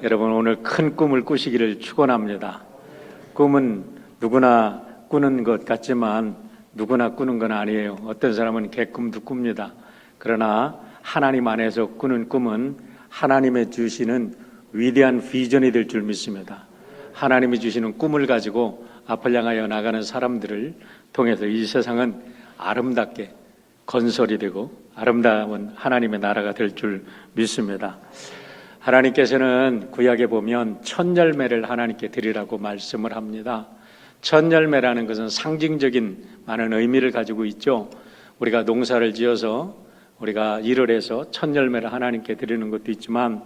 여러분 오늘 큰 꿈을 꾸시기를 축원합니다. 꿈은 누구나 꾸는 것 같지만 누구나 꾸는 건 아니에요. 어떤 사람은 개꿈도 꿉니다. 그러나 하나님 안에서 꾸는 꿈은 하나님의 주시는 위대한 비전이 될 줄 믿습니다. 하나님이 주시는 꿈을 가지고 앞을 향하여 나가는 사람들을 통해서 이 세상은 아름답게 건설이 되고 아름다운 하나님의 나라가 될 줄 믿습니다. 하나님께서는 구약에 보면 첫 열매를 하나님께 드리라고 말씀을 합니다. 첫 열매라는 것은 상징적인 많은 의미를 가지고 있죠. 우리가 농사를 지어서 우리가 일을 해서 첫 열매를 하나님께 드리는 것도 있지만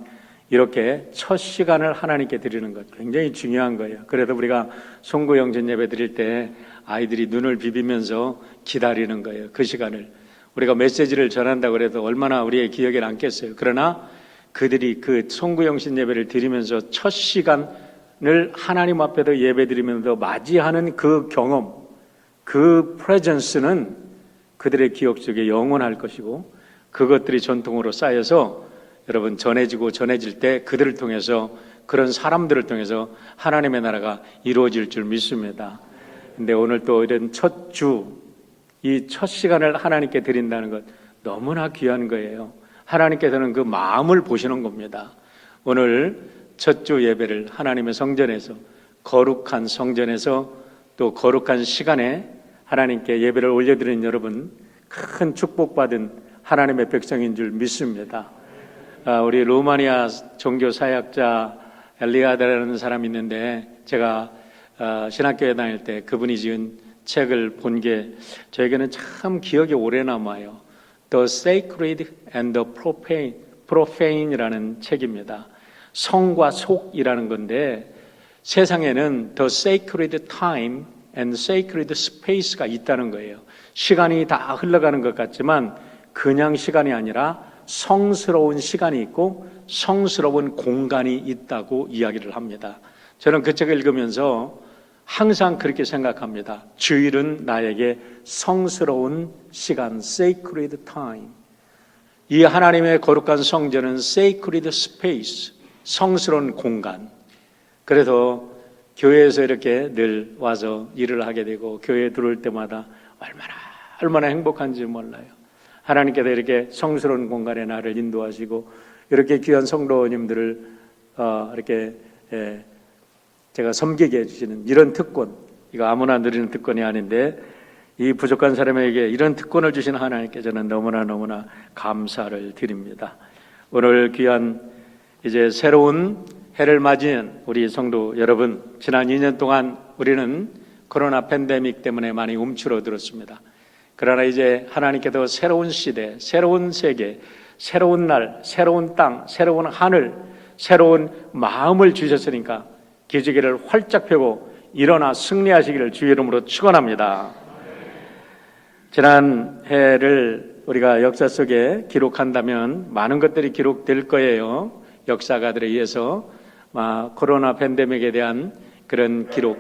이렇게 첫 시간을 하나님께 드리는 것 굉장히 중요한 거예요. 그래도 우리가 송구 영전 예배 드릴 때 아이들이 눈을 비비면서 기다리는 거예요. 그 시간을 우리가 메시지를 전한다고 해도 얼마나 우리의 기억에 남겠어요. 그러나 그들이 그 송구 영신 예배를 드리면서 첫 시간을 하나님 앞에도 예배 드리면서 맞이하는 그 경험, 그 프레젠스는 그들의 기억 속에 영원할 것이고 그것들이 전통으로 쌓여서 여러분 전해지고 전해질 때 그들을 통해서 그런 사람들을 통해서 하나님의 나라가 이루어질 줄 믿습니다. 근데 오늘 또 이런 첫 주, 이 첫 시간을 하나님께 드린다는 것 너무나 귀한 거예요. 하나님께서는 그 마음을 보시는 겁니다. 오늘 첫 주 예배를 하나님의 성전에서 거룩한 성전에서 또 거룩한 시간에 하나님께 예배를 올려드리는 여러분 큰 축복받은 하나님의 백성인 줄 믿습니다. 우리 루마니아 종교 사역자 엘리아드라는 사람이 있는데 제가 신학교에 다닐 때 그분이 지은 책을 본 게 저에게는 참 기억에 오래 남아요. The Sacred and the Profane이라는 책입니다. 성과 속이라는 건데 세상에는 The Sacred Time and Sacred Space가 있다는 거예요. 시간이 다 흘러가는 것 같지만 그냥 시간이 아니라 성스러운 시간이 있고 성스러운 공간이 있다고 이야기를 합니다. 저는 그 책을 읽으면서 항상 그렇게 생각합니다. 주일은 나에게 성스러운 시간, sacred time. 이 하나님의 거룩한 성전은 sacred space, 성스러운 공간. 그래서 교회에서 이렇게 늘 와서 일을 하게 되고 교회에 들어올 때마다 얼마나 행복한지 몰라요. 하나님께서 이렇게 성스러운 공간에 나를 인도하시고 이렇게 귀한 성도님들을 이렇게 제가 섬기게 해주시는 이런 특권, 이거 아무나 누리는 특권이 아닌데 이 부족한 사람에게 이런 특권을 주신 하나님께 저는 너무나 감사를 드립니다. 오늘 귀한 이제 새로운 해를 맞이한 우리 성도 여러분, 지난 2년 동안 우리는 코로나 팬데믹 때문에 많이 움츠러들었습니다. 그러나 이제 하나님께서 새로운 시대, 새로운 세계, 새로운 날, 새로운 땅, 새로운 하늘, 새로운 마음을 주셨으니까 기지개를 활짝 펴고 일어나 승리하시기를 주의 이름으로 축원합니다. 지난 해를 우리가 역사 속에 기록한다면 많은 것들이 기록될 거예요. 역사가들에 의해서 코로나 팬데믹에 대한 그런 기록,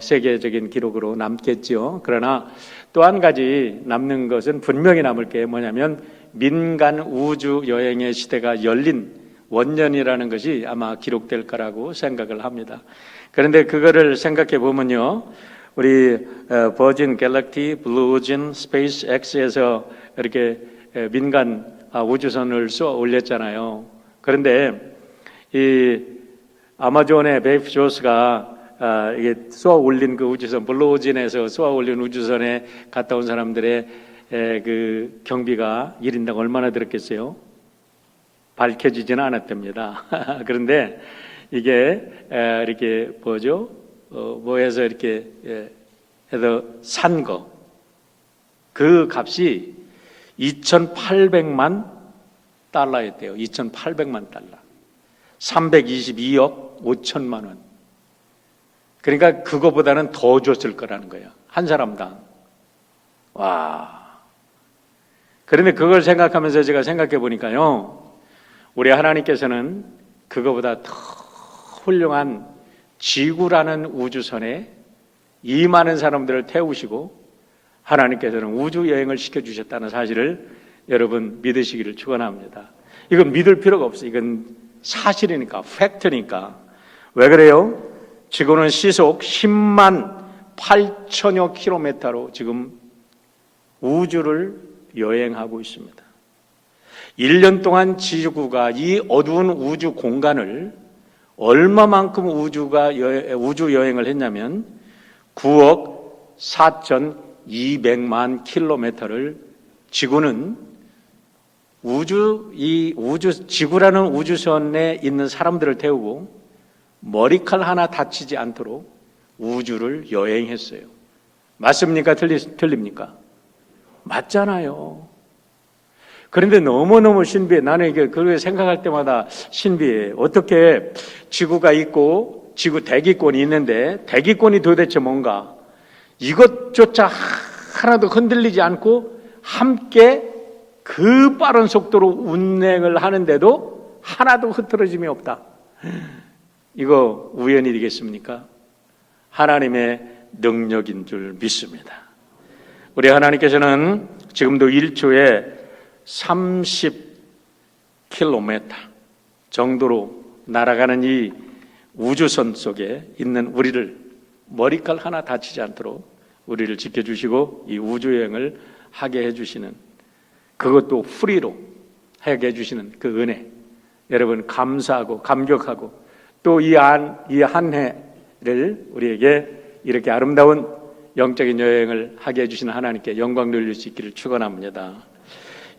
세계적인 기록으로 남겠죠. 그러나 또 한 가지 남는 것은 분명히 남을 게 뭐냐면 민간 우주 여행의 시대가 열린 원년이라는 것이 아마 기록될 거라고 생각을 합니다. 그런데 그거를 생각해 보면요, 우리 버진 갤럭시 블루오진 스페이스 X에서 이렇게 민간 우주선을 쏘아 올렸잖아요. 그런데 이 아마존의 베이프 조스가 이게 쏘아 올린 그 우주선, 블루오진에서 쏘아 올린 우주선에 갔다 온 사람들의 그 경비가 1인당 얼마나 들었겠어요? 밝혀지지는 않았답니다. 그런데 이게 이렇게 뭐죠? 뭐해서 이렇게 해서 산 거, 그 값이 2,800만 달러였대요. 2,800만 달러. 322억 5천만 원. 그러니까 그거보다는 더 줬을 거라는 거예요. 한 사람당. 와. 그런데 그걸 생각하면서 제가 생각해 보니까요, 우리 하나님께서는 그거보다 더 훌륭한 지구라는 우주선에 이 많은 사람들을 태우시고 하나님께서는 우주 여행을 시켜주셨다는 사실을 여러분 믿으시기를 축원합니다. 이건 믿을 필요가 없어요. 이건 사실이니까, 팩트니까. 왜 그래요? 지구는 시속 10만 8천여 킬로미터로 지금 우주를 여행하고 있습니다. 1년 동안 지구가 이 어두운 우주 공간을 얼마만큼 우주 여행을 했냐면 9억 4,200만 킬로미터를 지구는 지구라는 우주선에 있는 사람들을 태우고 머리칼 하나 다치지 않도록 우주를 여행했어요. 맞습니까? 틀립니까? 맞잖아요. 그런데 너무너무 신비해. 나는 이게 그걸 생각할 때마다 신비해. 어떻게 지구가 있고 지구 대기권이 있는데 대기권이 도대체 뭔가? 이것조차 하나도 흔들리지 않고 함께 그 빠른 속도로 운행을 하는데도 하나도 흐트러짐이 없다. 이거 우연이 되겠습니까? 하나님의 능력인 줄 믿습니다. 우리 하나님께서는 지금도 1초에 30km 정도로 날아가는 이 우주선 속에 있는 우리를 머리칼 하나 다치지 않도록 우리를 지켜주시고 이 우주여행을 하게 해주시는, 그것도 프리로 하게 해주시는 그 은혜, 여러분 감사하고 감격하고 또 이 한 해를 우리에게 이렇게 아름다운 영적인 여행을 하게 해주시는 하나님께 영광 돌릴 수 있기를 축원합니다.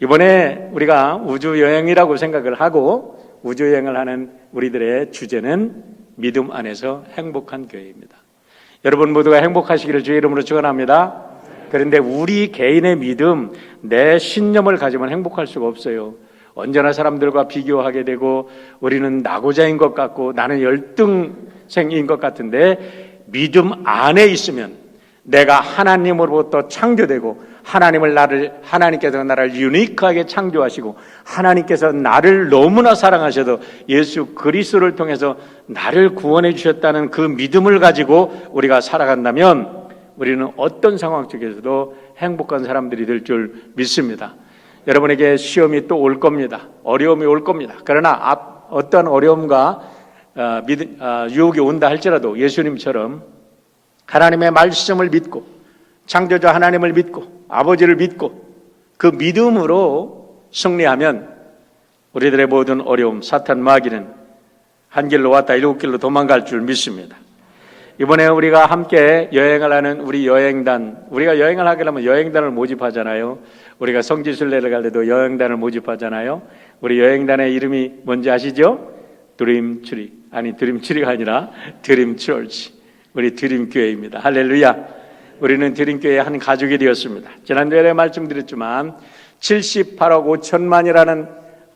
이번에 우리가 우주여행이라고 생각을 하고 우주여행을 하는 우리들의 주제는 믿음 안에서 행복한 교회입니다. 여러분 모두가 행복하시기를 주의 이름으로 축원합니다. 그런데 우리 개인의 믿음, 내 신념을 가지면 행복할 수가 없어요. 언제나 사람들과 비교하게 되고 우리는 나고자인 것 같고 나는 열등생인 것 같은데, 믿음 안에 있으면 내가 하나님으로부터 창조되고 하나님께서 나를 유니크하게 창조하시고 하나님께서 나를 너무나 사랑하셔도 예수 그리스도를 통해서 나를 구원해 주셨다는 그 믿음을 가지고 우리가 살아간다면 우리는 어떤 상황 속에서도 행복한 사람들이 될 줄 믿습니다. 여러분에게 시험이 또 올 겁니다. 어려움이 올 겁니다. 그러나 어떤 어려움과 유혹이 온다 할지라도 예수님처럼 하나님의 말씀을 믿고 창조자 하나님을 믿고 아버지를 믿고 그 믿음으로 승리하면 우리들의 모든 어려움, 사탄 마귀는 한 길로 왔다 일곱 길로 도망갈 줄 믿습니다. 이번에 우리가 함께 여행을 하는 우리 여행단, 우리가 여행을 하게 되면 여행단을 모집하잖아요. 우리가 성지순례를 갈 때도 여행단을 모집하잖아요. 우리 여행단의 이름이 뭔지 아시죠? 드림트리가 아니라 드림처치, 우리 드림교회입니다. 할렐루야. 우리는 드림교회의 한 가족이 되었습니다. 지난주에 말씀드렸지만 78억 5천만이라는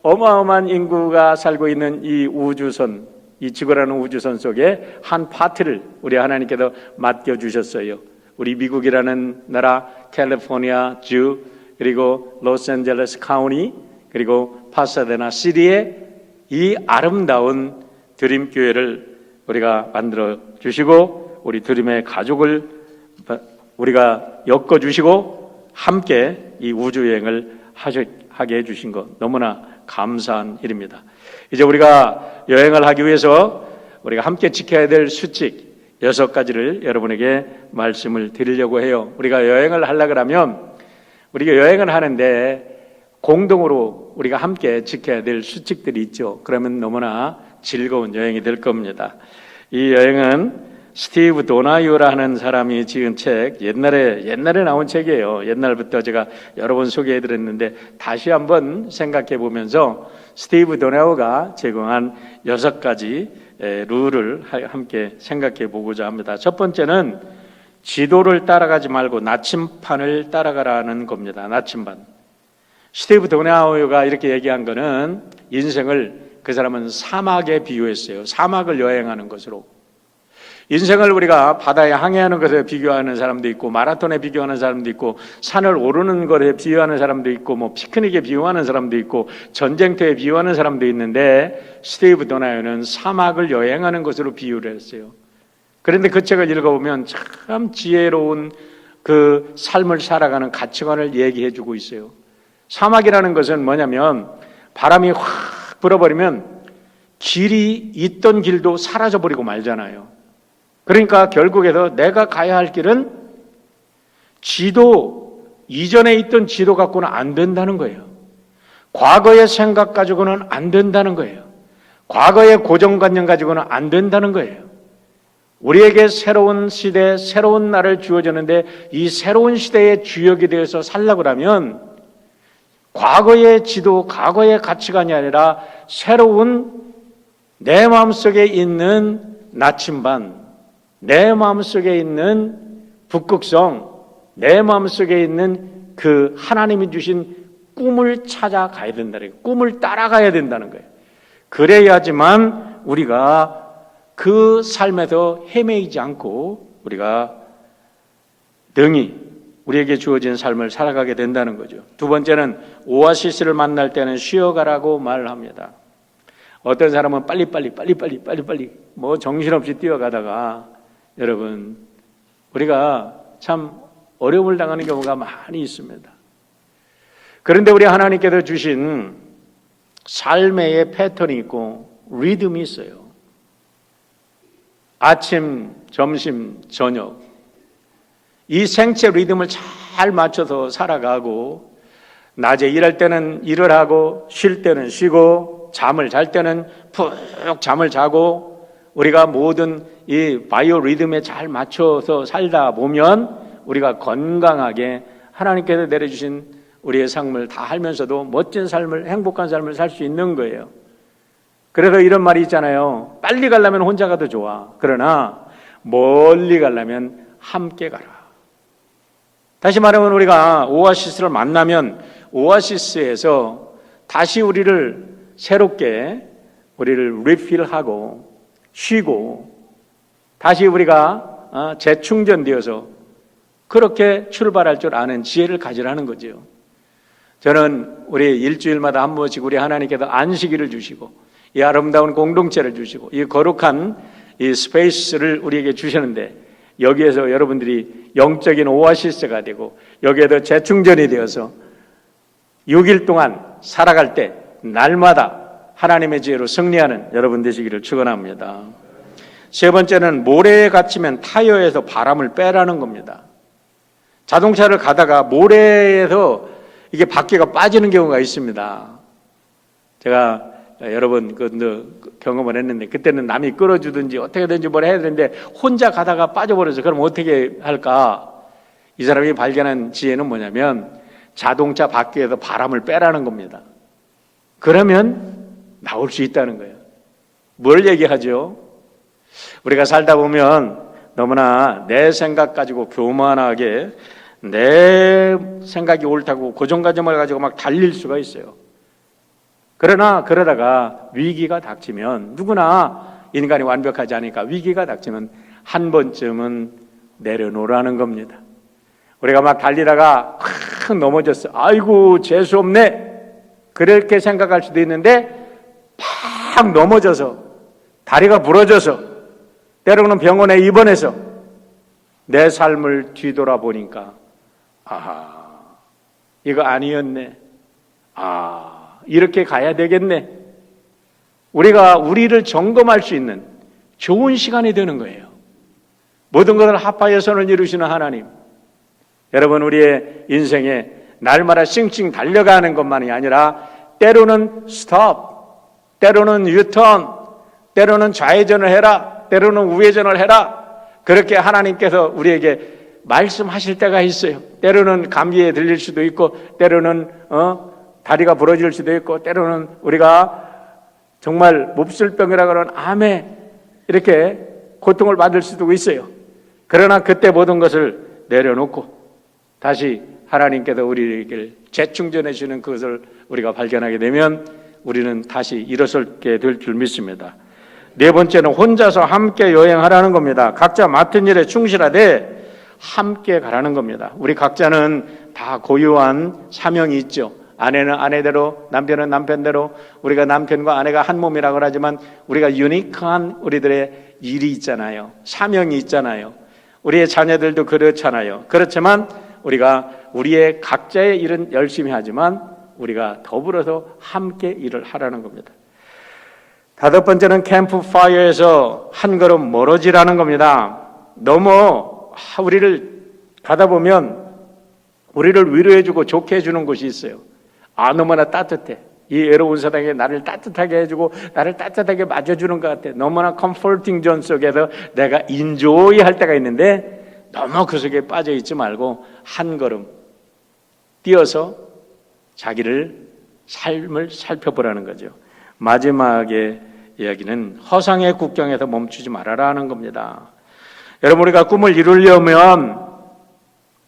어마어마한 인구가 살고 있는 이 우주선, 이 지구라는 우주선 속에 한 파트를 우리 하나님께서 맡겨주셨어요. 우리 미국이라는 나라, 캘리포니아 주, 그리고 로스앤젤레스 카운티, 그리고 파사데나 시리에 이 아름다운 드림교회를 우리가 만들어 주시고 우리 드림의 가족을 우리가 엮어주시고 함께 이 우주여행을 하게 해주신 것 너무나 감사한 일입니다. 이제 우리가 여행을 하기 위해서 우리가 함께 지켜야 될 수칙 6가지를 여러분에게 말씀을 드리려고 해요. 우리가 여행을 하려고 하면 우리가 여행을 하는데 공동으로 우리가 함께 지켜야 될 수칙들이 있죠. 그러면 너무나 즐거운 여행이 될 겁니다. 이 여행은 스티브 도나유라 하는 사람이 지은 책, 옛날에 나온 책이에요. 옛날부터 제가 여러 번 소개해드렸는데 다시 한번 생각해 보면서 스티브 도나유가 제공한 6가지 룰을 함께 생각해 보고자 합니다. 첫 번째는 지도를 따라가지 말고 나침반을 따라가라는 겁니다. 나침반. 스티브 도나유가 이렇게 얘기한 거는 인생을, 그 사람은 사막에 비유했어요. 사막을 여행하는 것으로. 인생을 우리가 바다에 항해하는 것에 비교하는 사람도 있고, 마라톤에 비교하는 사람도 있고, 산을 오르는 것에 비유하는 사람도 있고, 피크닉에 비유하는 사람도 있고, 전쟁터에 비유하는 사람도 있는데, 스티브 도나유는 사막을 여행하는 것으로 비유를 했어요. 그런데 그 책을 읽어보면 참 지혜로운 그 삶을 살아가는 가치관을 얘기해 주고 있어요. 사막이라는 것은 뭐냐면 바람이 확 불어버리면 길이 있던 길도 사라져버리고 말잖아요. 그러니까 결국에서 내가 가야 할 길은 지도, 이전에 있던 지도 갖고는 안 된다는 거예요. 과거의 생각 가지고는 안 된다는 거예요. 과거의 고정관념 가지고는 안 된다는 거예요. 우리에게 새로운 시대, 새로운 날을 주어졌는데 이 새로운 시대의 주역이 되어서 살려고 하면 과거의 지도, 과거의 가치관이 아니라 새로운 내 마음속에 있는 나침반, 내 마음속에 있는 북극성, 내 마음속에 있는 그 하나님이 주신 꿈을 찾아가야 된다는 거예요. 꿈을 따라가야 된다는 거예요. 그래야지만 우리가 그 삶에서 헤매이지 않고 우리가 능히 우리에게 주어진 삶을 살아가게 된다는 거죠. 두 번째는 오아시스를 만날 때는 쉬어가라고 말합니다. 어떤 사람은 빨리빨리 뭐 정신없이 뛰어가다가 여러분 우리가 참 어려움을 당하는 경우가 많이 있습니다. 그런데 우리 하나님께서 주신 삶의 패턴이 있고 리듬이 있어요. 아침, 점심, 저녁 이 생체 리듬을 잘 맞춰서 살아가고 낮에 일할 때는 일을 하고 쉴 때는 쉬고 잠을 잘 때는 푹 잠을 자고 우리가 모든 이 바이오 리듬에 잘 맞춰서 살다 보면 우리가 건강하게 하나님께서 내려주신 우리의 삶을 다 살면서도 멋진 삶을, 행복한 삶을 살 수 있는 거예요. 그래서 이런 말이 있잖아요. 빨리 가려면 혼자 가도 좋아. 그러나 멀리 가려면 함께 가라. 다시 말하면 우리가 오아시스를 만나면 오아시스에서 다시 우리를 새롭게 우리를 리필하고 쉬고 다시 우리가 재충전되어서 그렇게 출발할 줄 아는 지혜를 가지라는 거죠. 저는 우리 일주일마다 한 번씩 우리 하나님께서 안식일을 주시고 이 아름다운 공동체를 주시고 이 거룩한 이 스페이스를 우리에게 주시는데 여기에서 여러분들이 영적인 오아시스가 되고 여기에도 재충전이 되어서 6일 동안 살아갈 때 날마다 하나님의 지혜로 승리하는 여러분 되시기를 축원합니다. 세 번째는 모래에 갇히면 타이어에서 바람을 빼라는 겁니다. 자동차를 가다가 모래에서 이게 바퀴가 빠지는 경우가 있습니다. 제가 여러 번 경험을 했는데 그때는 남이 끌어주든지 어떻게든지 뭘 해야 되는데 혼자 가다가 빠져버려서 그럼 어떻게 할까? 이 사람이 발견한 지혜는 뭐냐면 자동차 바퀴에서 바람을 빼라는 겁니다. 그러면 나올 수 있다는 거예요. 뭘 얘기하죠? 우리가 살다 보면 너무나 내 생각 가지고 교만하게 내 생각이 옳다고 고정관념을 가지고 막 달릴 수가 있어요. 그러나 그러다가 위기가 닥치면 누구나 인간이 완벽하지 않으니까 위기가 닥치면 한 번쯤은 내려놓으라는 겁니다. 우리가 막 달리다가 확 넘어졌어. 아이고 재수없네. 그렇게 생각할 수도 있는데 팍 넘어져서 다리가 부러져서 때로는 병원에 입원해서 내 삶을 뒤돌아보니까 아하 이거 아니었네. 이렇게 가야 되겠네. 우리가 우리를 점검할 수 있는 좋은 시간이 되는 거예요. 모든 것을 합하여 선을 이루시는 하나님. 여러분 우리의 인생에 날마다 싱싱 달려가는 것만이 아니라 때로는 스톱, 때로는 유턴, 때로는 좌회전을 해라, 때로는 우회전을 해라. 그렇게 하나님께서 우리에게 말씀하실 때가 있어요. 때로는 감기에 들릴 수도 있고 때로는 다리가 부러질 수도 있고 때로는 우리가 정말 몹쓸 병이라 그러는 암에 이렇게 고통을 받을 수도 있어요. 그러나 그때 모든 것을 내려놓고 다시 하나님께서 우리에게 재충전해 주는 그것을 우리가 발견하게 되면 우리는 다시 일어서게 될 줄 믿습니다. 네 번째는 혼자서 함께 여행하라는 겁니다. 각자 맡은 일에 충실하되 함께 가라는 겁니다. 우리 각자는 다 고유한 사명이 있죠. 아내는 아내대로, 남편은 남편대로, 우리가 남편과 아내가 한 몸이라고 하지만 우리가 유니크한 우리들의 일이 있잖아요. 사명이 있잖아요. 우리의 자녀들도 그렇잖아요. 그렇지만 우리가 우리의 각자의 일은 열심히 하지만 우리가 더불어서 함께 일을 하라는 겁니다. 다섯 번째는 캠프파이어에서 한 걸음 멀어지라는 겁니다. 너무 우리를 가다 보면 우리를 위로해주고 좋게 해주는 곳이 있어요. 너무나 따뜻해. 이 외로운 세상에 나를 따뜻하게 해주고 나를 따뜻하게 맞아주는 것 같아. 너무나 컴포팅 존 속에서 내가 인조이 할 때가 있는데 너무 그 속에 빠져 있지 말고 한 걸음 뛰어서 자기를 삶을 살펴보라는 거죠. 마지막에 이야기는 허상의 국경에서 멈추지 말아라는 겁니다. 여러분, 우리가 꿈을 이루려면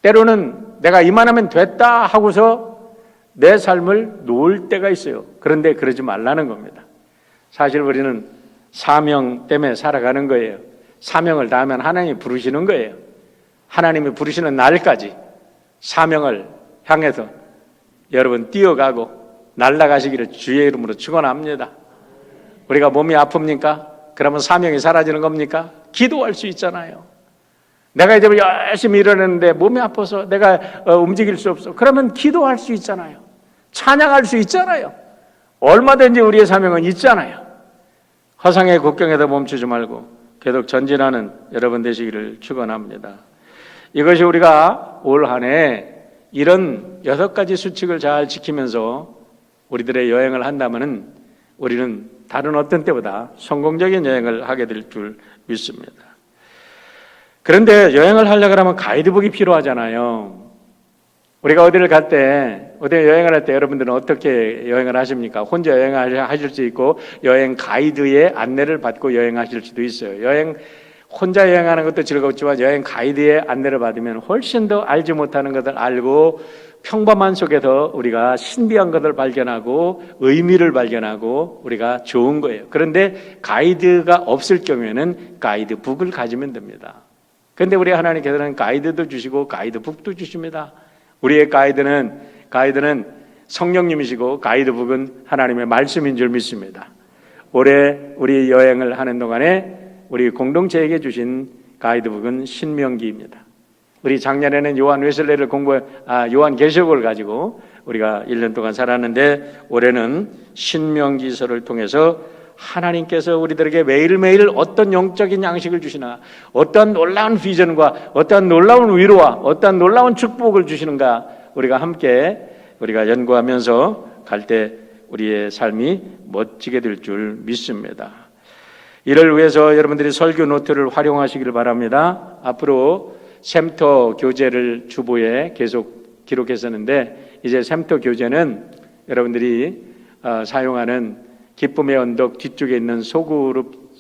때로는 내가 이만하면 됐다 하고서 내 삶을 놓을 때가 있어요. 그런데 그러지 말라는 겁니다. 사실 우리는 사명 때문에 살아가는 거예요. 사명을 다하면 하나님이 부르시는 거예요. 하나님이 부르시는 날까지 사명을 향해서 여러분 뛰어가고 날아가시기를 주의 이름으로 축원합니다. 우리가 몸이 아픕니까? 그러면 사명이 사라지는 겁니까? 기도할 수 있잖아요. 내가 이제 열심히 일어났는데 몸이 아파서 내가 움직일 수 없어. 그러면 기도할 수 있잖아요. 찬양할 수 있잖아요. 얼마든지 우리의 사명은 있잖아요. 허상의 국경에다 멈추지 말고 계속 전진하는 여러분 되시기를 축원합니다. 이것이 우리가 올 한 해 이런 6가지 수칙을 잘 지키면서 우리들의 여행을 한다면은 우리는 다른 어떤 때보다 성공적인 여행을 하게 될 줄 믿습니다. 그런데 여행을 하려고 하면 가이드북이 필요하잖아요. 우리가 어디를 갈 때, 어디 여행을 할 때 여러분들은 어떻게 여행을 하십니까? 혼자 여행하실 수 있고 여행 가이드의 안내를 받고 여행하실 수도 있어요. 혼자 여행하는 것도 즐겁지만 여행 가이드의 안내를 받으면 훨씬 더 알지 못하는 것을 알고 평범한 속에서 우리가 신비한 것을 발견하고 의미를 발견하고 우리가 좋은 거예요. 그런데 가이드가 없을 경우에는 가이드북을 가지면 됩니다. 그런데 우리 하나님께서는 가이드도 주시고 가이드북도 주십니다. 우리의 가이드는 성령님이시고 가이드북은 하나님의 말씀인 줄 믿습니다. 올해 우리 여행을 하는 동안에 우리 공동체에게 주신 가이드북은 신명기입니다. 우리 작년에는 요한계시록을 가지고 우리가 1년 동안 살았는데 올해는 신명기서를 통해서 하나님께서 우리들에게 매일매일 어떤 영적인 양식을 주시나, 어떤 놀라운 비전과 어떤 놀라운 위로와 어떤 놀라운 축복을 주시는가 우리가 함께 우리가 연구하면서 갈 때 우리의 삶이 멋지게 될 줄 믿습니다. 이를 위해서 여러분들이 설교 노트를 활용하시기를 바랍니다. 앞으로 샘터 교재를 주보에 계속 기록했었는데 이제 샘터 교재는 여러분들이 사용하는 기쁨의 언덕 뒤쪽에 있는 소그룹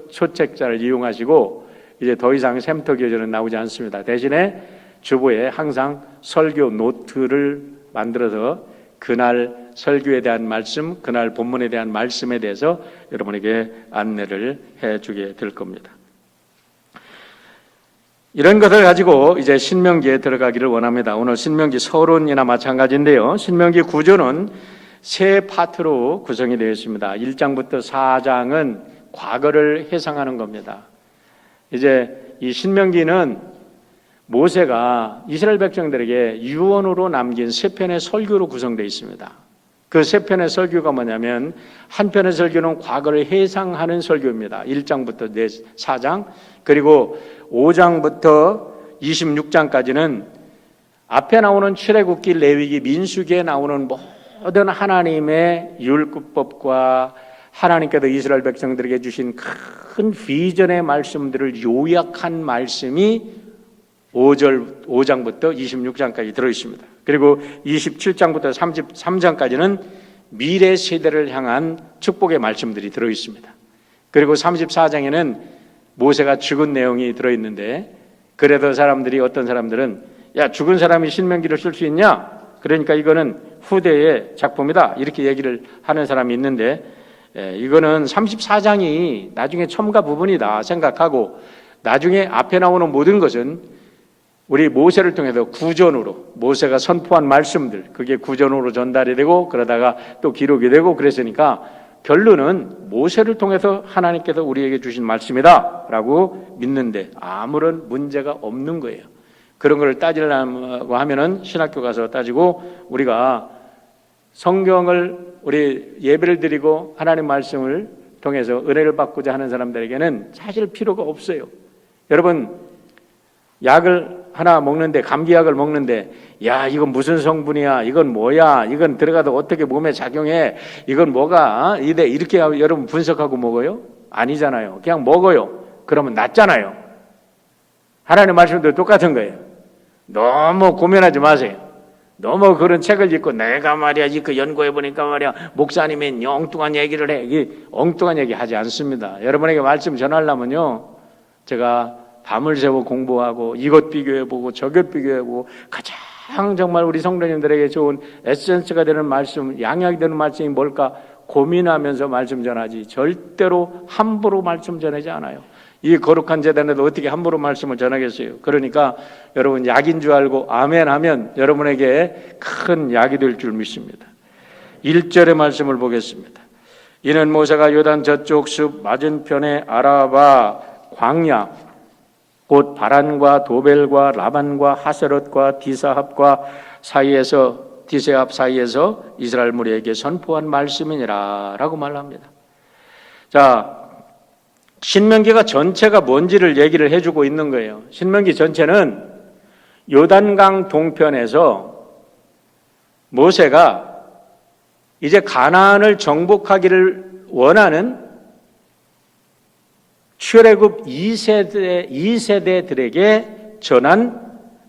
소책자를 이용하시고 이제 더 이상 샘터 교재는 나오지 않습니다. 대신에 주보에 항상 설교 노트를 만들어서 그날 설교에 대한 말씀, 그날 본문에 대한 말씀에 대해서 여러분에게 안내를 해주게 될 겁니다. 이런 것을 가지고 이제 신명기에 들어가기를 원합니다. 오늘 신명기 서론이나 마찬가지인데요. 신명기 구조는 세 파트로 구성이 되어 있습니다. 1장부터 4장은 과거를 회상하는 겁니다. 이제 이 신명기는 모세가 이스라엘 백성들에게 유언으로 남긴 세 편의 설교로 구성되어 있습니다. 그 세 편의 설교가 뭐냐면 한 편의 설교는 과거를 회상하는 설교입니다. 1장부터 4장, 그리고 5장부터 26장까지는 앞에 나오는 출애굽기, 레위기, 민수기에 나오는 모든 하나님의 율법과 하나님께서 이스라엘 백성들에게 주신 큰 비전의 말씀들을 요약한 말씀이 5장부터 26장까지 들어있습니다. 그리고 27장부터 33장까지는 미래 세대를 향한 축복의 말씀들이 들어있습니다. 그리고 34장에는 모세가 죽은 내용이 들어있는데 그래도 어떤 사람들은 야, 죽은 사람이 신명기를 쓸 수 있냐? 그러니까 이거는 후대의 작품이다 이렇게 얘기를 하는 사람이 있는데 이거는 34장이 나중에 첨가 부분이다 생각하고 나중에 앞에 나오는 모든 것은 우리 모세를 통해서 구전으로 모세가 선포한 말씀들 그게 구전으로 전달이 되고 그러다가 또 기록이 되고 그랬으니까 결론은 모세를 통해서 하나님께서 우리에게 주신 말씀이다 라고 믿는데 아무런 문제가 없는 거예요. 그런 걸 따지려고 하면은 신학교 가서 따지고 우리가 성경을 우리 예배를 드리고 하나님 말씀을 통해서 은혜를 받고자 하는 사람들에게는 사실 필요가 없어요. 여러분, 약을 하나 먹는데, 감기약을 먹는데, 야, 이건 무슨 성분이야? 이건 뭐야? 이건 들어가도 어떻게 몸에 작용해? 이건 뭐가? 이렇게 여러분 분석하고 먹어요? 아니잖아요. 그냥 먹어요. 그러면 낫잖아요. 하나님 말씀도 똑같은 거예요. 너무 고민하지 마세요. 너무 그런 책을 읽고 내가 말이야 이거 연구해보니까 말이야 목사님이 엉뚱한 얘기를 해. 이게 엉뚱한 얘기 하지 않습니다. 여러분에게 말씀 전하려면요, 제가 밤을 새워 공부하고 이것 비교해보고 저것 비교해보고 가장 정말 우리 성도님들에게 좋은 에센스가 되는 말씀, 양약이 되는 말씀이 뭘까 고민하면서 말씀 전하지, 절대로 함부로 말씀 전하지 않아요. 이 거룩한 재단에도 어떻게 함부로 말씀을 전하겠어요? 그러니까 여러분 약인 줄 알고 아멘 하면 여러분에게 큰 약이 될 줄 믿습니다. 1절의 말씀을 보겠습니다. 이는 모세가 요단 저쪽 숲 맞은편의 아라바 광야 곧 바란과 도벨과 라반과 하세롯과 디세압 사이에서 이스라엘 무리에게 선포한 말씀이니라 라고 말합니다. 자, 신명기가 전체가 뭔지를 얘기를 해주고 있는 거예요. 신명기 전체는 요단강 동편에서 모세가 이제 가나안을 정복하기를 원하는 출애굽 2세대들에게 전한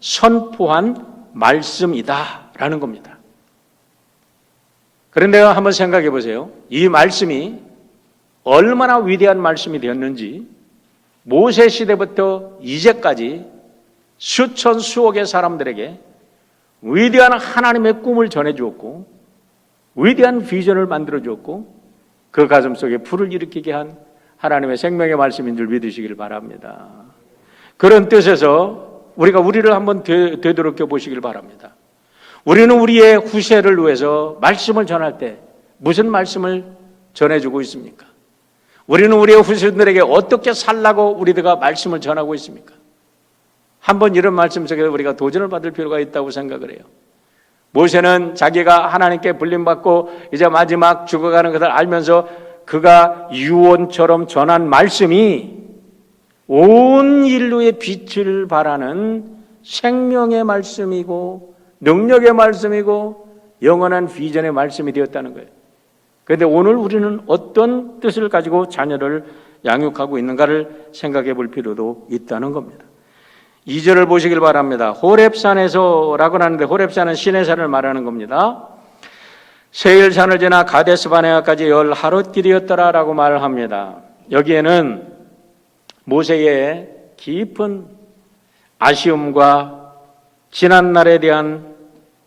선포한 말씀이다라는 겁니다. 그런데 한번 생각해 보세요. 이 말씀이 얼마나 위대한 말씀이 되었는지 모세 시대부터 이제까지 수천 수억의 사람들에게 위대한 하나님의 꿈을 전해주었고 위대한 비전을 만들어주었고 그 가슴 속에 불을 일으키게 한 하나님의 생명의 말씀인 줄 믿으시길 바랍니다. 그런 뜻에서 우리를 한번 되돌아켜 보시길 바랍니다. 우리는 우리의 후세를 위해서 말씀을 전할 때 무슨 말씀을 전해주고 있습니까? 우리는 우리의 후세들에게 어떻게 살라고 우리들과 말씀을 전하고 있습니까? 한번 이런 말씀 속에서 우리가 도전을 받을 필요가 있다고 생각을 해요. 모세는 자기가 하나님께 불림받고 이제 마지막 죽어가는 것을 알면서 그가 유언처럼 전한 말씀이 온 인류의 빛을 발하는 생명의 말씀이고 능력의 말씀이고 영원한 비전의 말씀이 되었다는 거예요. 그런데 오늘 우리는 어떤 뜻을 가지고 자녀를 양육하고 있는가를 생각해 볼 필요도 있다는 겁니다. 2절을 보시길 바랍니다. 호렙산에서라고 하는데 호렙산은 시내산을 말하는 겁니다. 세일산을 지나 가데스바네아까지 10하룻길이었더라라고 말을 합니다. 여기에는 모세의 깊은 아쉬움과 지난날에 대한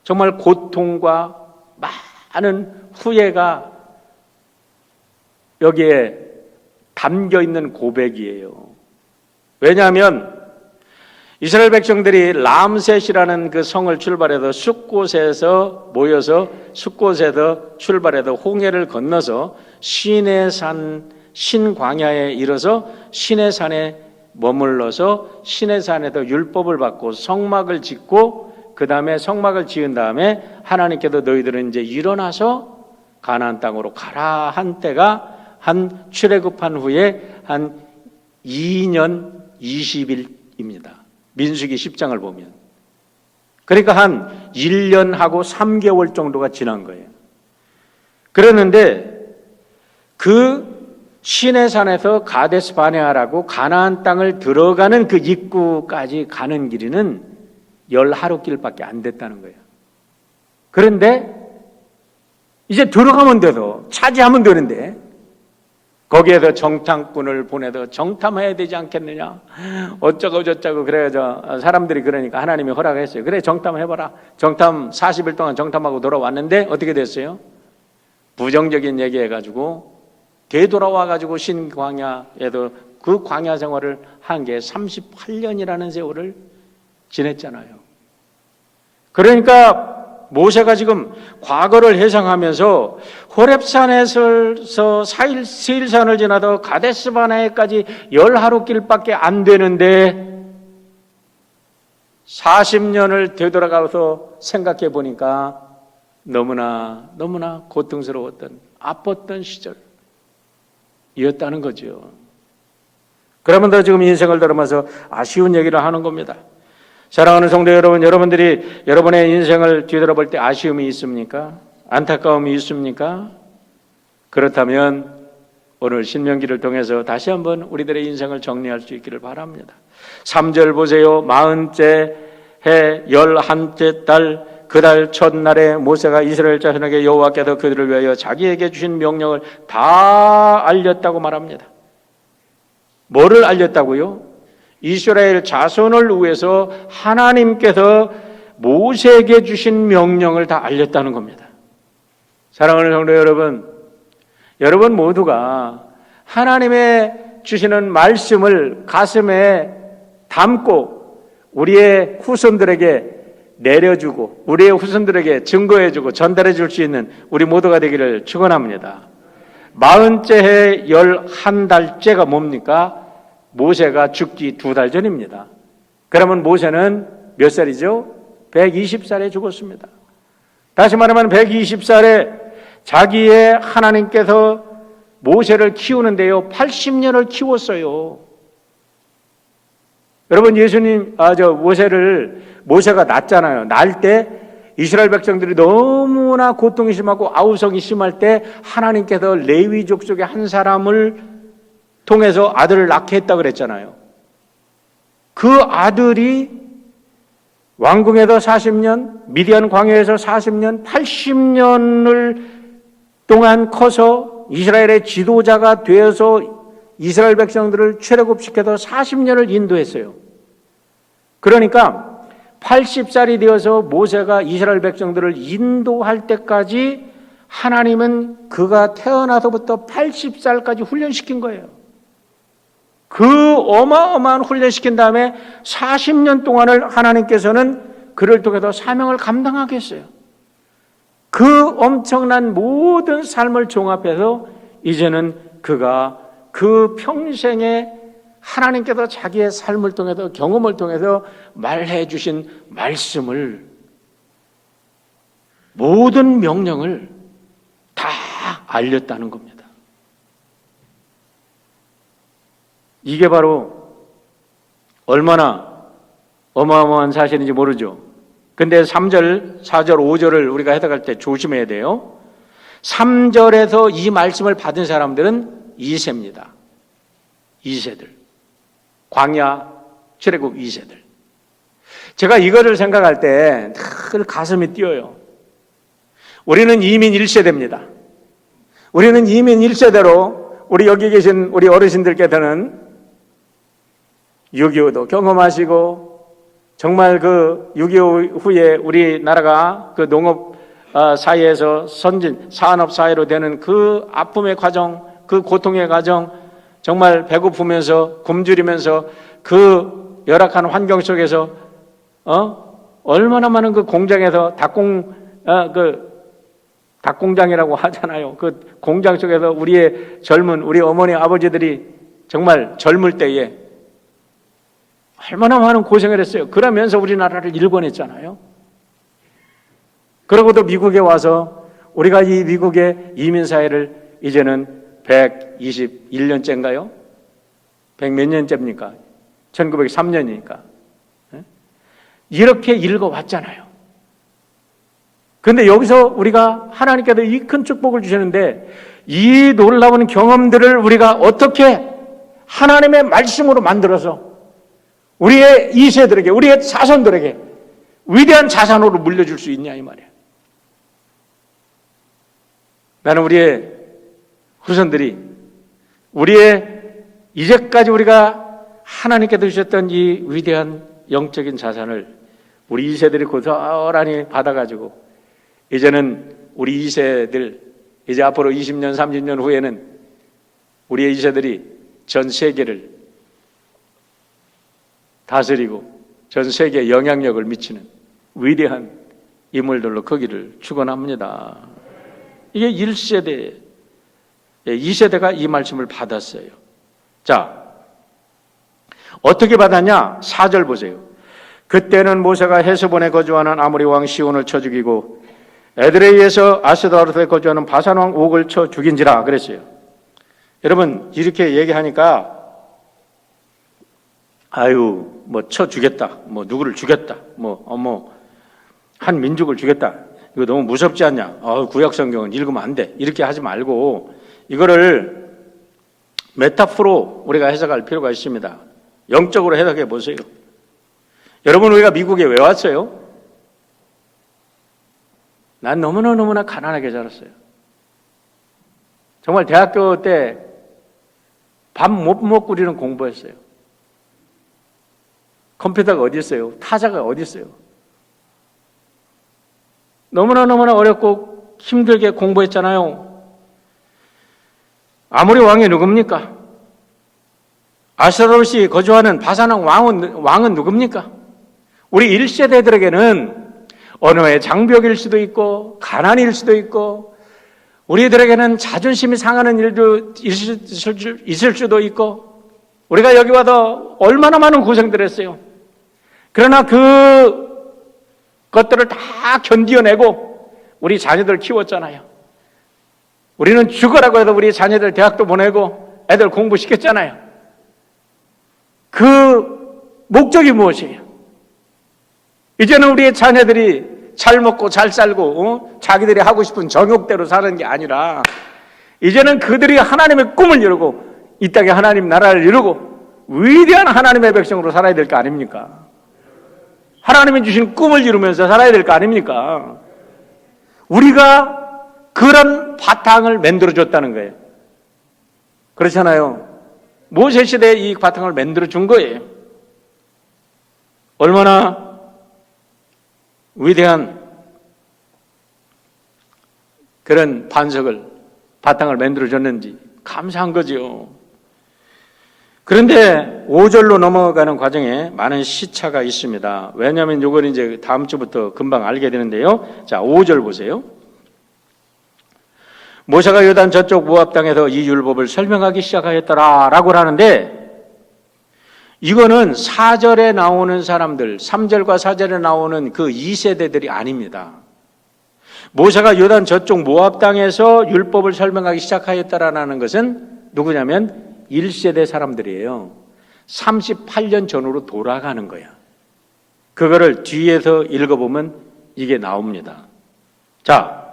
정말 고통과 많은 후회가 여기에 담겨 있는 고백이에요. 왜냐하면 이스라엘 백성들이 람셋이라는 그 성을 출발해서 숫곳에서 모여서 숫곳에서 출발해서 홍해를 건너서 시내산 신광야에 이르러서 시내산에 머물러서 시내산에서 율법을 받고 성막을 짓고 그 다음에 성막을 지은 다음에 하나님께서 너희들은 이제 일어나서 가나안 땅으로 가라 한 때가 한 출애굽한 후에 한 2년 20일입니다. 민수기 10장을 보면. 그러니까 한 1년하고 3개월 정도가 지난 거예요. 그랬는데 그 시내산에서 가데스 바네아라고 가나안 땅을 들어가는 그 입구까지 가는 길이는 10하룻길밖에 안 됐다는 거예요. 그런데 이제 들어가면 돼도 차지하면 되는데 거기에서 정탐꾼을 보내서 정탐해야 되지 않겠느냐 어쩌고 저쩌고 그래서 사람들이 그러니까 하나님이 허락했어요. 그래 정탐해봐라. 정탐 40일 동안 정탐하고 돌아왔는데 어떻게 됐어요? 부정적인 얘기해가지고 되돌아와가지고 신광야에도 그 광야 생활을 한 게 38년이라는 세월을 지냈잖아요. 그러니까 모세가 지금 과거를 회상하면서 호렙산에서 세일산을 지나서 가데스바네아까지 10하룻길밖에 안 되는데 40년을 되돌아가서 생각해 보니까 너무나 고통스러웠던 아팠던 시절, 이었다는 거죠. 그러면서 지금 인생을 들으면서 아쉬운 얘기를 하는 겁니다. 사랑하는 성도 여러분, 여러분들이 여러분의 인생을 뒤돌아볼 때 아쉬움이 있습니까? 안타까움이 있습니까? 그렇다면 오늘 신명기를 통해서 다시 한번 우리들의 인생을 정리할 수 있기를 바랍니다. 3절 보세요. 40째 해 11째 달 그 달 첫날에 모세가 이스라엘 자손에게 여호와께서 그들을 위하여 자기에게 주신 명령을 다 알렸다고 말합니다. 뭐를 알렸다고요? 이스라엘 자손을 위해서 하나님께서 모세에게 주신 명령을 다 알렸다는 겁니다. 사랑하는 성도 여러분, 여러분 모두가 하나님의 주시는 말씀을 가슴에 담고 우리의 후손들에게 내려주고 우리의 후손들에게 증거해주고 전달해줄 수 있는 우리 모두가 되기를 축원합니다. 40째 해 11달째가 뭡니까? 모세가 죽기 2달 전입니다. 그러면 모세는 몇 살이죠? 120살에 죽었습니다. 다시 말하면 120살에 자기의 하나님께서 모세를 키우는데요 80년을 키웠어요. 여러분 모세가 낳잖아요. 낳을 때 이스라엘 백성들이 너무나 고통이 심하고 아우성이 심할 때 하나님께서 레위족 속의 한 사람을 통해서 아들을 낳게 했다고 그랬잖아요. 그 아들이 왕궁에서 40년, 미디안 광야에서 40년, 80년을 동안 커서 이스라엘의 지도자가 되어서 이스라엘 백성들을 출애굽시켜서 40년을 인도했어요. 그러니까 80살이 되어서 모세가 이스라엘 백성들을 인도할 때까지 하나님은 그가 태어나서부터 80살까지 훈련시킨 거예요. 그 어마어마한 훈련시킨 다음에 40년 동안을 하나님께서는 그를 통해서 사명을 감당하게 했어요. 그 엄청난 모든 삶을 종합해서 이제는 그가 그 평생에 하나님께서 자기의 삶을 통해서 경험을 통해서 말해 주신 말씀을 모든 명령을 다 알렸다는 겁니다. 이게 바로 얼마나 어마어마한 사실인지 모르죠. 근데 3절, 4절, 5절을 우리가 해석할 때 조심해야 돼요. 3절에서 이 말씀을 받은 사람들은 2세입니다. 2세들. 광야 출애굽 2세들. 제가 이거를 생각할 때 늘 가슴이 뛰어요. 우리는 이민 1세대입니다. 우리는 이민 1세대로 우리 여기 계신 우리 어르신들께서는 6.25도 경험하시고 정말 그 6.25 후에 우리나라가 그 농업 사회에서 선진 산업 사회로 되는 그 아픔의 과정, 그 고통의 과정, 정말 배고프면서 굶주리면서 그 열악한 환경 속에서 얼마나 많은 그 공장에서 닭공장이라고 하잖아요. 그 공장 속에서 우리의 우리 어머니 아버지들이 정말 젊을 때에 얼마나 많은 고생을 했어요. 그러면서 우리나라를 일궈냈잖아요. 그러고도 미국에 와서 우리가 이 미국의 이민사회를 이제는 121년째인가요? 100 몇 년째입니까? 1903년이니까. 이렇게 읽어왔잖아요. 그런데 여기서 우리가 하나님께서 이 큰 축복을 주시는데 이 놀라운 경험들을 우리가 어떻게 하나님의 말씀으로 만들어서 우리의 2세들에게, 우리의 자손들에게 위대한 자산으로 물려줄 수 있냐 이 말이에요. 나는 우리의 후손들이 우리의 이제까지 우리가 하나님께서 주셨던 이 위대한 영적인 자산을 우리 2세들이 고스란히 받아가지고 이제는 우리 2세들 이제 앞으로 20년 30년 후에는 우리의 2세들이 전 세계를 다스리고 전 세계에 영향력을 미치는 위대한 인물들로 거기를 축원합니다. 이게 1세대 2세대가 이 말씀을 받았어요. 자, 어떻게 받았냐? 4절 보세요. 그때는 모세가 헤스본에 거주하는 아모리 왕 시온을 쳐 죽이고 에드레이에서 아스도르트에 거주하는 바산 왕 옥을 쳐 죽인지라 그랬어요. 여러분 이렇게 얘기하니까 아유 뭐 쳐 주겠다, 뭐 누구를 주겠다, 한 민족을 주겠다, 이거 너무 무섭지 않냐? 구약 성경은 읽으면 안 돼. 이렇게 하지 말고 이거를 메타포로 우리가 해석할 필요가 있습니다. 영적으로 해석해 보세요. 여러분 우리가 미국에 왜 왔어요? 난 너무나 가난하게 자랐어요. 정말 대학교 때 밥 못 먹고 우리는 공부했어요. 컴퓨터가 어디 있어요? 타자가 어디 있어요? 너무나 어렵고 힘들게 공부했잖아요. 아모리 왕이 누굽니까? 아스타롯이 거주하는 바산왕 왕은 누굽니까? 우리 1세대들에게는 언어의 장벽일 수도 있고 가난일 수도 있고 우리들에게는 자존심이 상하는 일도 있을 수도 있고 우리가 여기 와서 얼마나 많은 고생들을 했어요. 그러나 그 것들을 다 견디어내고 우리 자녀들 키웠잖아요. 우리는 죽어라고 해도 우리 자녀들 대학도 보내고 애들 공부시켰잖아요. 그 목적이 무엇이에요? 이제는 우리의 자녀들이 잘 먹고 잘 살고 자기들이 하고 싶은 정욕대로 사는 게 아니라 이제는 그들이 하나님의 꿈을 이루고 이 땅에 하나님 나라를 이루고 위대한 하나님의 백성으로 살아야 될 거 아닙니까? 하나님이 주신 꿈을 이루면서 살아야 될 거 아닙니까? 우리가 그런 바탕을 만들어줬다는 거예요. 그렇잖아요. 모세 시대에 이 바탕을 만들어준 거예요. 얼마나 위대한 그런 바탕을 만들어줬는지 감사한 거죠. 그런데 5절로 넘어가는 과정에 많은 시차가 있습니다. 왜냐하면 이걸 이제 다음 주부터 금방 알게 되는데요. 자, 5절 보세요. 모세가 요단 저쪽 모압 땅에서 이 율법을 설명하기 시작하였더라라고 하는데 이거는 4절에 나오는 사람들, 3절과 4절에 나오는 그 2세대들이 아닙니다. 모세가 요단 저쪽 모압 땅에서 율법을 설명하기 시작하였다라는 것은 누구냐면 1세대 사람들이에요. 38년 전으로 돌아가는 거야. 그거를 뒤에서 읽어보면 이게 나옵니다. 자,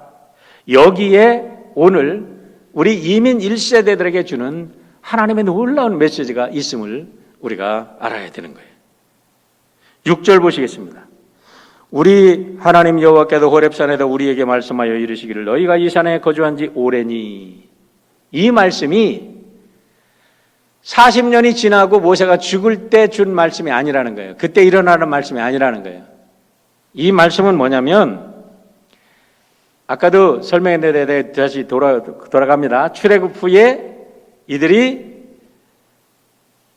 여기에 오늘 우리 이민 1세대들에게 주는 하나님의 놀라운 메시지가 있음을 우리가 알아야 되는 거예요. 6절 보시겠습니다. 우리 하나님 여호와께서 호렙산에서 우리에게 말씀하여 이르시기를 너희가 이 산에 거주한 지 오래니. 이 말씀이 40년이 지나고 모세가 죽을 때 준 말씀이 아니라는 거예요. 그때 일어나는 말씀이 아니라는 거예요. 이 말씀은 뭐냐면 아까도 설명했는데 다시 돌아갑니다. 출애굽 후에 이들이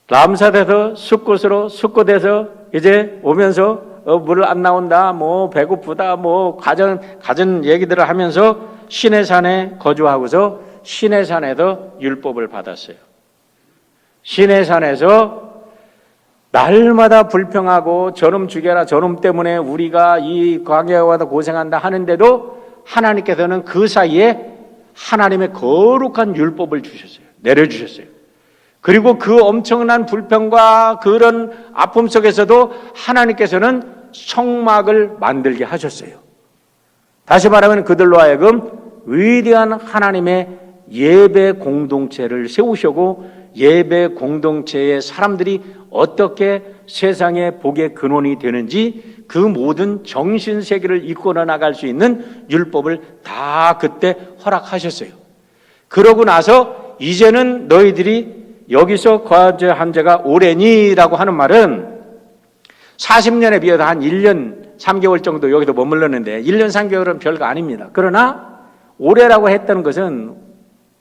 람삿에서 숫곳에서 이제 오면서 물 안 나온다, 뭐 배고프다, 뭐 가전 얘기들을 하면서 시내산에 거주하고서 시내산에서 율법을 받았어요. 시내산에서 날마다 불평하고 저놈 죽여라, 저놈 때문에 우리가 이 광야에 와서 고생한다 하는데도 하나님께서는 그 사이에 하나님의 거룩한 율법을 주셨어요. 내려주셨어요. 그리고 그 엄청난 불평과 그런 아픔 속에서도 하나님께서는 성막을 만들게 하셨어요. 다시 말하면 그들로 하여금 위대한 하나님의 예배 공동체를 세우시고 예배 공동체의 사람들이 어떻게 세상의 복의 근원이 되는지 그 모든 정신세계를 이끌어 나갈 수 있는 율법을 다 그때 허락하셨어요. 그러고 나서 이제는 너희들이 여기서 거주한 지가 오래니라고 하는 말은 40년에 비해서 한 1년 3개월 정도 여기도 머물렀는데 1년 3개월은 별거 아닙니다. 그러나 오래라고 했다는 것은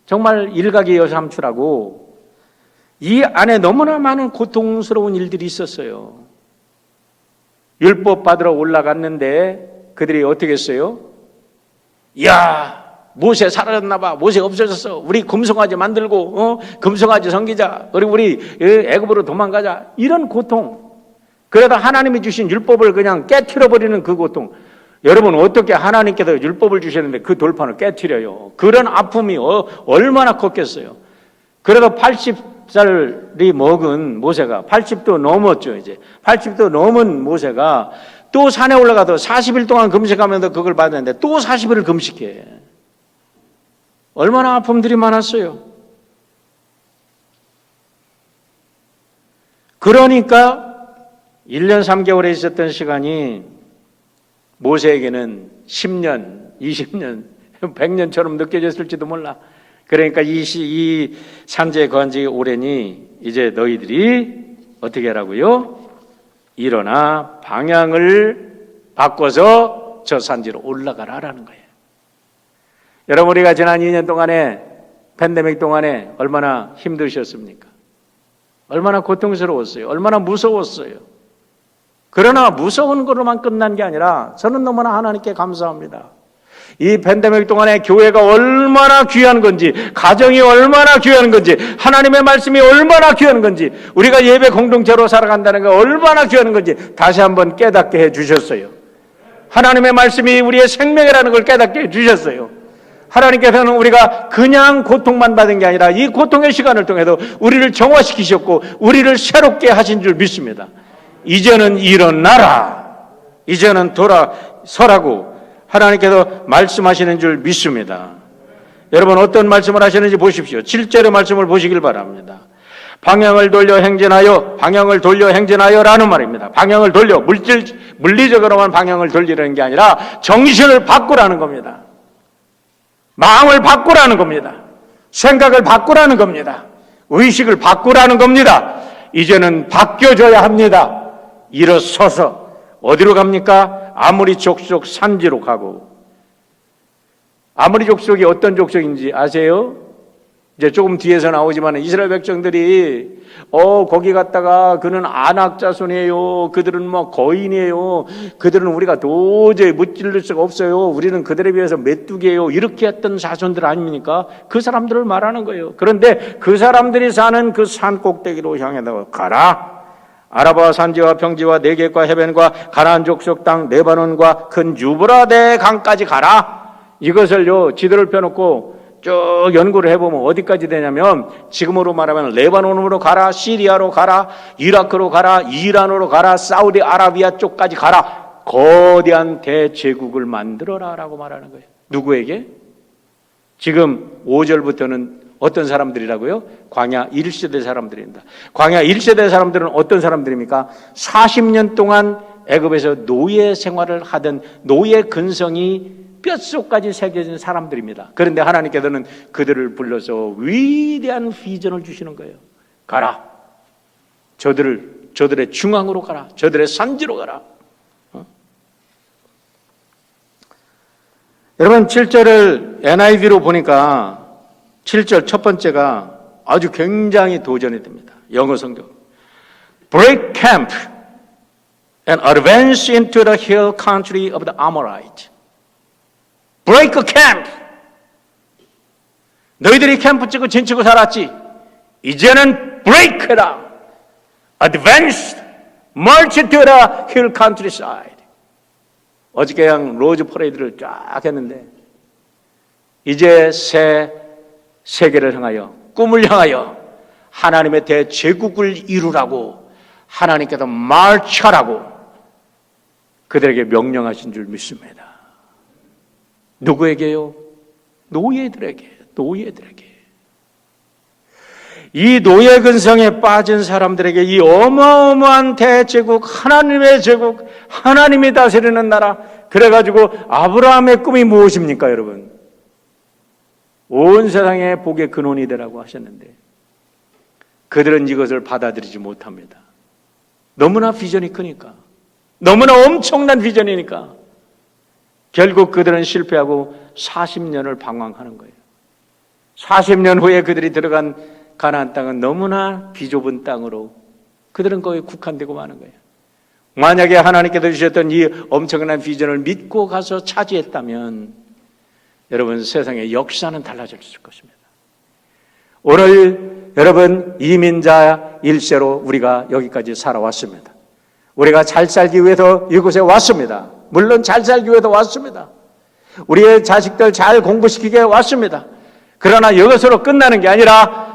정말 일각이여삼추라고 이 안에 너무나 많은 고통스러운 일들이 있었어요. 율법 받으러 올라갔는데 그들이 어떻게 했어요? 이야, 모세 사라졌나 봐. 모세 없어졌어. 우리 금송아지 만들고 금송아지 섬기자. 그리고 우리 애굽으로 도망가자. 이런 고통. 그러다 하나님이 주신 율법을 그냥 깨트려버리는 그 고통. 여러분 어떻게 하나님께서 율법을 주셨는데 그 돌판을 깨트려요. 그런 아픔이 얼마나 컸겠어요. 그래도 80살이 먹은 모세가 80도 넘었죠. 이제 80도 넘은 모세가 또 산에 올라가도 40일 동안 금식하면서 그걸 받았는데 또 40일을 금식해. 얼마나 아픔들이 많았어요. 그러니까 1년 3개월에 있었던 시간이 모세에게는 10년, 20년, 100년처럼 느껴졌을지도 몰라. 그러니까 이 산지에 거한 지 오래니 이제 너희들이 어떻게 하라고요? 일어나 방향을 바꿔서 저 산지로 올라가라라는 거예요. 여러분, 우리가 지난 2년 동안에 팬데믹 동안에 얼마나 힘드셨습니까? 얼마나 고통스러웠어요. 얼마나 무서웠어요. 그러나 무서운 것으로만 끝난 게 아니라 저는 너무나 하나님께 감사합니다. 이 팬데믹 동안에 교회가 얼마나 귀한 건지, 가정이 얼마나 귀한 건지, 하나님의 말씀이 얼마나 귀한 건지, 우리가 예배 공동체로 살아간다는 게 얼마나 귀한 건지 다시 한번 깨닫게 해주셨어요. 하나님의 말씀이 우리의 생명이라는 걸 깨닫게 해주셨어요. 하나님께서는 우리가 그냥 고통만 받은 게 아니라 이 고통의 시간을 통해서 우리를 정화시키셨고 우리를 새롭게 하신 줄 믿습니다. 이제는 일어나라, 이제는 돌아서라고 하나님께서 말씀하시는 줄 믿습니다. 여러분, 어떤 말씀을 하시는지 보십시오. 7절의 말씀을 보시길 바랍니다. 방향을 돌려 행진하여, 방향을 돌려 행진하여라는 말입니다. 방향을 돌려, 물리적으로만 방향을 돌리라는 게 아니라 정신을 바꾸라는 겁니다. 마음을 바꾸라는 겁니다. 생각을 바꾸라는 겁니다. 의식을 바꾸라는 겁니다. 이제는 바뀌어져야 합니다. 일어서서 어디로 갑니까? 아모리 족속 산지로 가고. 아모리 족속이 어떤 족속인지 아세요? 이제 조금 뒤에서 나오지만 이스라엘 백성들이 거기 갔다가 그는 아낙 자손이에요. 그들은 뭐 거인이에요. 그들은 우리가 도저히 무찔릴 수가 없어요. 우리는 그들에 비해서 메뚜기예요. 이렇게 했던 자손들 아닙니까? 그 사람들을 말하는 거예요. 그런데 그 사람들이 사는 그 산 꼭대기로 향해서 가라. 아라바 산지와 평지와 네겝과 해변과 가나안 족속 땅 레바논과 큰 유브라데 강까지 가라. 이것을요 지도를 펴놓고 쭉 연구를 해보면 어디까지 되냐면 지금으로 말하면 레바논으로 가라, 시리아로 가라, 이라크로 가라, 이란으로 가라, 사우디아라비아 쪽까지 가라. 거대한 대제국을 만들어라 라고 말하는 거예요. 누구에게? 지금 5절부터는 어떤 사람들이라고요? 광야 1세대 사람들입니다. 광야 1세대 사람들은 어떤 사람들입니까? 40년 동안 애굽에서 노예 생활을 하던 노예 근성이 뼛속까지 새겨진 사람들입니다. 그런데 하나님께서는 그들을 불러서 위대한 비전을 주시는 거예요. 가라. 저들의 중앙으로 가라. 저들의 산지로 가라. 여러분 7절을 NIV로 보니까 7절 첫 번째가 아주 굉장히 도전이 됩니다. 영어 성경. Break camp and advance into the hill country of the Amorite. Break camp. 너희들이 캠프 찍고 진치고 살았지. 이제는 break 해라. Advance, march to the hill countryside. 어저께 그냥 로즈 퍼레이드를 쫙 했는데 이제 새 세계를 향하여 꿈을 향하여 하나님의 대제국을 이루라고 하나님께서 march하라고 그들에게 명령하신 줄 믿습니다. 누구에게요? 노예들에게. 이 노예 근성에 빠진 사람들에게 이 어마어마한 대제국, 하나님의 제국, 하나님이 다스리는 나라. 그래가지고 아브라함의 꿈이 무엇입니까, 여러분? 온 세상의 복의 근원이 되라고 하셨는데 그들은 이것을 받아들이지 못합니다. 너무나 비전이 크니까, 너무나 엄청난 비전이니까 결국 그들은 실패하고 40년을 방황하는 거예요. 40년 후에 그들이 들어간 가나안 땅은 너무나 비좁은 땅으로 그들은 거기 국한되고 마는 거예요. 만약에 하나님께서 주셨던 이 엄청난 비전을 믿고 가서 차지했다면 여러분 세상의 역사는 달라졌을 것입니다. 오늘 여러분 이민자 1세로 우리가 여기까지 살아왔습니다. 우리가 잘 살기 위해서 이곳에 왔습니다. 물론 잘 살기 위해서 왔습니다. 우리의 자식들 잘 공부시키게 왔습니다. 그러나 이것으로 끝나는 게 아니라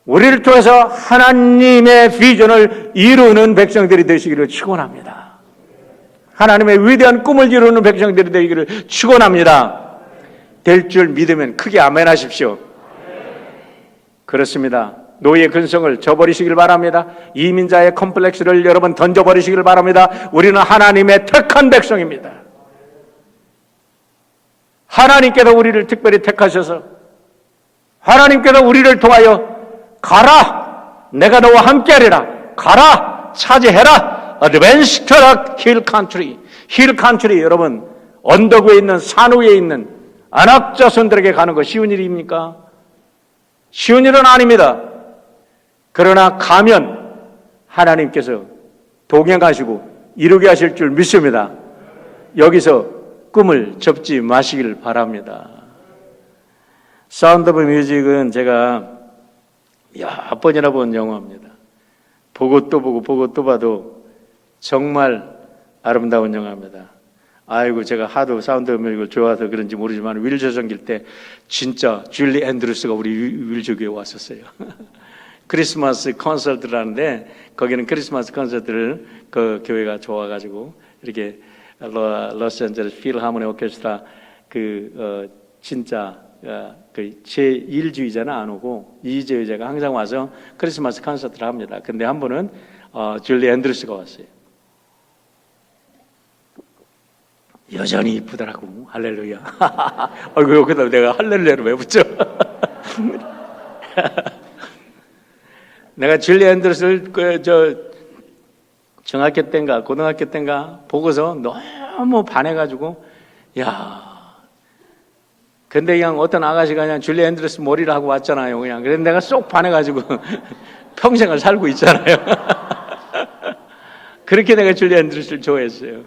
우리를 통해서 하나님의 비전을 이루는 백성들이 되시기를 축원합니다. 하나님의 위대한 꿈을 이루는 백성들이 되기를 축원합니다. 될 줄 믿으면 크게 아멘 하십시오. 그렇습니다. 노예 근성을 저버리시길 바랍니다. 이민자의 컴플렉스를 여러분 던져버리시길 바랍니다. 우리는 하나님의 택한 백성입니다. 하나님께서 우리를 특별히 택하셔서 하나님께서 우리를 통하여 가라, 내가 너와 함께하리라, 가라, 차지해라. Advance to the hill country. hill country, 여러분 언덕 위에 있는 산 위에 있는 안악 자손들에게 가는 거 쉬운 일입니까? 쉬운 일은 아닙니다. 그러나 가면 하나님께서 동행하시고 이루게 하실 줄 믿습니다. 여기서 꿈을 접지 마시길 바랍니다. 사운드 오브 뮤직은 제가 몇 번이나 본 영화입니다. 보고 또 보고 보고 또 봐도 정말 아름다운 영화입니다. 아이고, 제가 하도 사운드 오브 뮤직을 좋아해서 그런지 모르지만 윌저 전길 때 진짜 줄리 앤드루스가 우리 윌저 교회에 왔었어요. 크리스마스 콘서트를 하는데 거기는 크리스마스 콘서트를 교회가 좋아가지고 이렇게 로스앤젤레스 필하모니 오케스트라 진짜 제1주의자는 안 오고 2주의자가 항상 와서 크리스마스 콘서트를 합니다. 근데 한 번은 줄리 앤드루스가 왔어요. 여전히 이쁘더라고. 할렐루야. 아이고, 여기다 내가 할렐루야를 왜 붙여? 내가 줄리 앤드루스를 중학교 때인가 고등학교 때인가 보고서 너무 반해가지고, 근데 그냥 어떤 아가씨가 그냥 줄리 앤드루스 머리를 하고 왔잖아요. 그냥. 그래서 내가 쏙 반해가지고 평생을 살고 있잖아요. 그렇게 내가 줄리 앤드루스를 좋아했어요.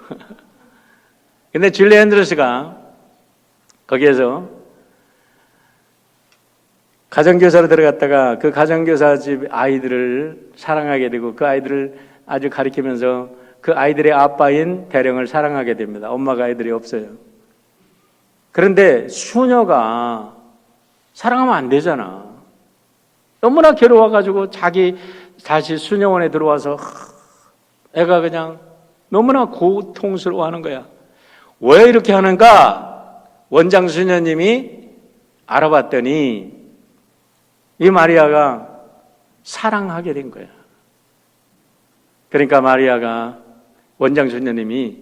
근데 줄리 앤드루스가 거기에서 가정교사로 들어갔다가 그 가정교사 집 아이들을 사랑하게 되고 그 아이들을 아주 가리키면서 그 아이들의 아빠인 대령을 사랑하게 됩니다. 엄마가 아이들이 없어요. 그런데 수녀가 사랑하면 안 되잖아. 너무나 괴로워가지고 자기 다시 수녀원에 들어와서 애가 그냥 너무나 고통스러워하는 거야. 왜 이렇게 하는가? 원장 수녀님이 알아봤더니 이 마리아가 사랑하게 된 거야. 그러니까 마리아가 원장 수녀님이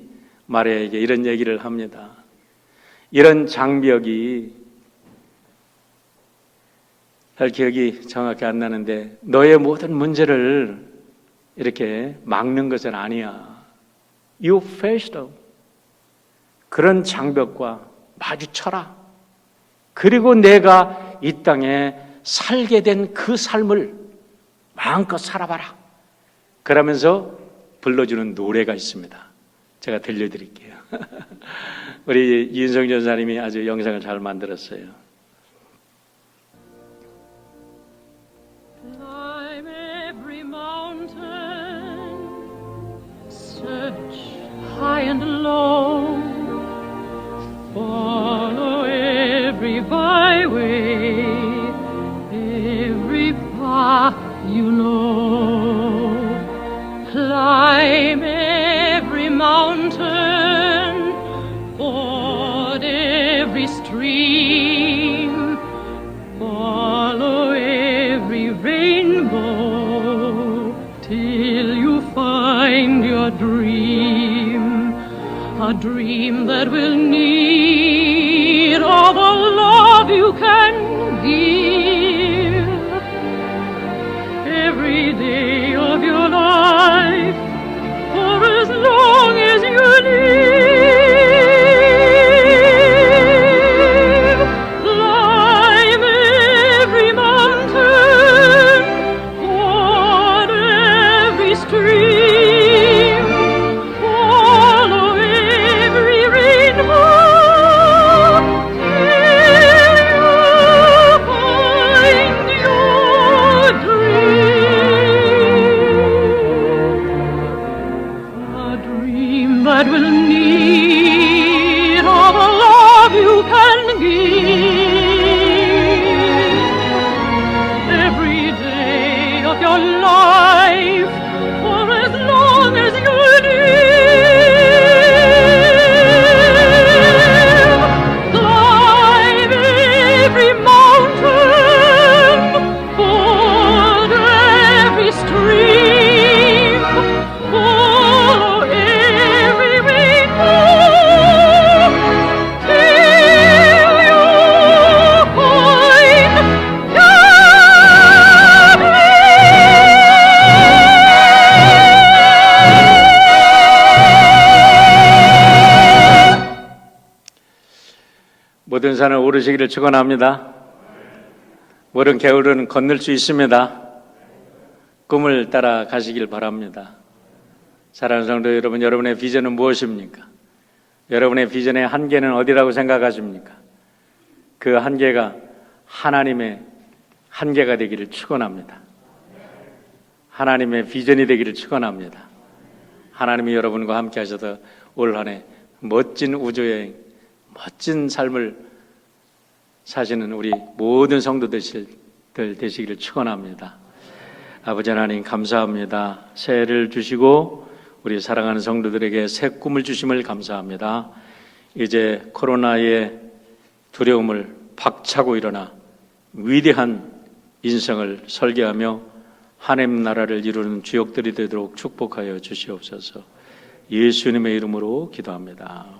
마리아에게 이런 얘기를 합니다. 이런 장벽이 잘 기억이 정확히 안 나는데 너의 모든 문제를 이렇게 막는 것은 아니야. You face them. 그런 장벽과 마주쳐라. 그리고 내가 이 땅에 살게 된 그 삶을 마음껏 살아봐라. 그러면서 불러주는 노래가 있습니다. 제가 들려드릴게요. 우리 이은성 전사님이 아주 영상을 잘 만들었어요. Climb every mountain, search high and low, follow every byway, every path you know, climb every mountain, ford every stream, follow every rainbow, till you find your dream, a dream that will need all the love you can give. Every day of your life, for as long as you live, climb every mountain, ford every stream, follow every rainbow, till you find your dream. 산을 오르시기를 축원합니다. 모든 겨울은 건널 수 있습니다. 꿈을 따라 가시길 바랍니다. 사랑하는 성도 여러분, 여러분의 비전은 무엇입니까? 여러분의 비전의 한계는 어디라고 생각하십니까? 그 한계가 하나님의 한계가 되기를 축원합니다. 하나님의 비전이 되기를 축원합니다. 하나님이 여러분과 함께 하셔서 올 한 해 멋진 우주여행, 멋진 삶을 사시는 우리 모든 성도들 되시기를 축원합니다. 아버지 하나님 감사합니다. 새해를 주시고 우리 사랑하는 성도들에게 새 꿈을 주심을 감사합니다. 이제 코로나의 두려움을 박차고 일어나 위대한 인생을 설계하며 하나님 나라를 이루는 주역들이 되도록 축복하여 주시옵소서. 예수님의 이름으로 기도합니다.